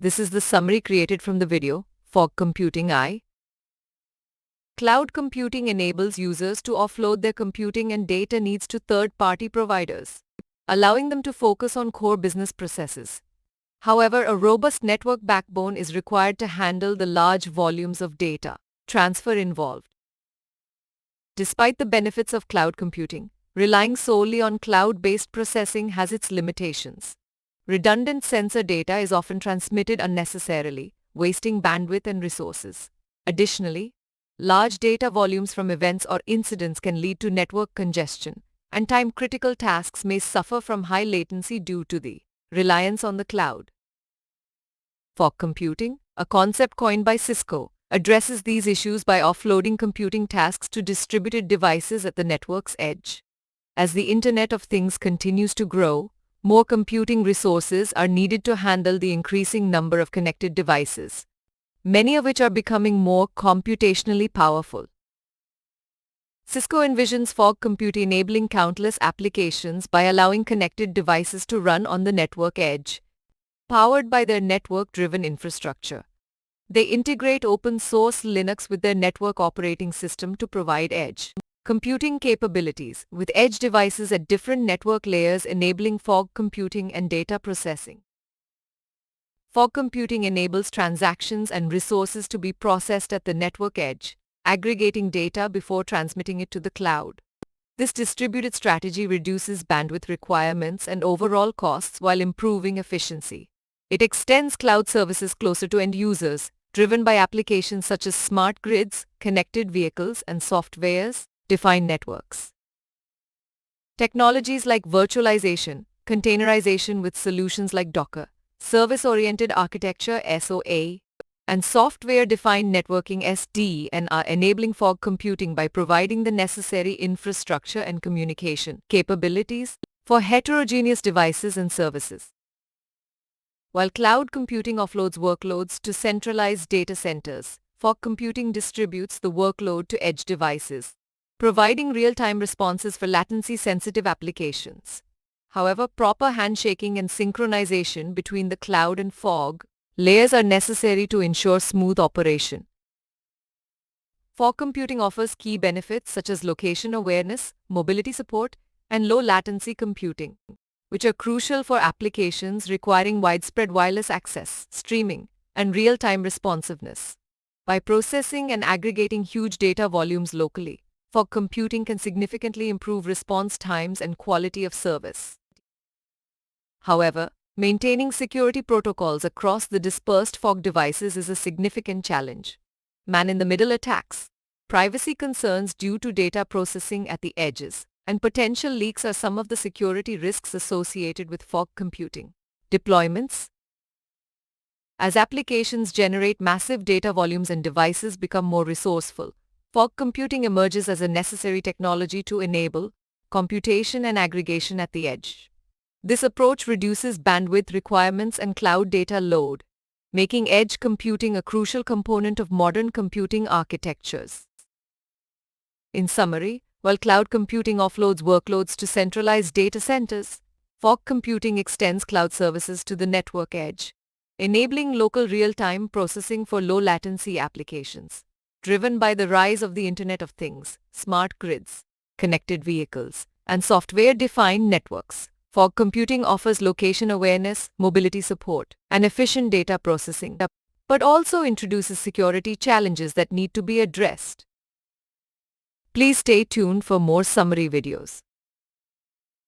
This is the summary created from the video, Fog Computing I. Cloud computing enables users to offload their computing and data needs to third-party providers, allowing them to focus on core business processes. However, a robust network backbone is required to handle the large volumes of data transfer involved. Despite the benefits of cloud computing, relying solely on cloud-based processing has its limitations. Redundant sensor data is often transmitted unnecessarily, wasting bandwidth and resources. Additionally, large data volumes from events or incidents can lead to network congestion, and time-critical tasks may suffer from high latency due to the reliance on the cloud. Fog computing, a concept coined by Cisco, addresses these issues by offloading computing tasks to distributed devices at the network's edge. As the Internet of Things continues to grow, more computing resources are needed to handle the increasing number of connected devices, many of which are becoming more computationally powerful. Cisco envisions fog compute enabling countless applications by allowing connected devices to run on the network edge, powered by their network-driven infrastructure. They integrate open-source Linux with their network operating system to provide edge computing capabilities, with edge devices at different network layers enabling fog computing and data processing. Fog computing enables transactions and resources to be processed at the network edge, aggregating data before transmitting it to the cloud. This distributed strategy reduces bandwidth requirements and overall costs while improving efficiency. It extends cloud services closer to end users, driven by applications such as smart grids, connected vehicles, and software-defined networks. Technologies like virtualization, containerization with solutions like Docker, service-oriented architecture (SOA), and software-defined networking (SDN) are enabling fog computing by providing the necessary infrastructure and communication capabilities for heterogeneous devices and services. While cloud computing offloads workloads to centralized data centers, fog computing distributes the workload to edge devices, providing real-time responses for latency-sensitive applications. However, proper handshaking and synchronization between the cloud and fog layers are necessary to ensure smooth operation. Fog computing offers key benefits such as location awareness, mobility support, and low-latency computing, which are crucial for applications requiring widespread wireless access, streaming, and real-time responsiveness. By processing and aggregating huge data volumes locally, fog computing can significantly improve response times and quality of service. However, maintaining security protocols across the dispersed fog devices is a significant challenge. Man-in-the-middle attacks, privacy concerns due to data processing at the edges, and potential leaks are some of the security risks associated with fog computing. Deployments. As applications generate massive data volumes and devices become more resourceful, fog computing emerges as a necessary technology to enable computation and aggregation at the edge. This approach reduces bandwidth requirements and cloud data load, making edge computing a crucial component of modern computing architectures. In summary, while cloud computing offloads workloads to centralized data centers, fog computing extends cloud services to the network edge, enabling local real-time processing for low-latency applications. Driven by the rise of the Internet of Things, smart grids, connected vehicles, and software-defined networks, fog computing offers location awareness, mobility support, and efficient data processing, but also introduces security challenges that need to be addressed. Please stay tuned for more summary videos.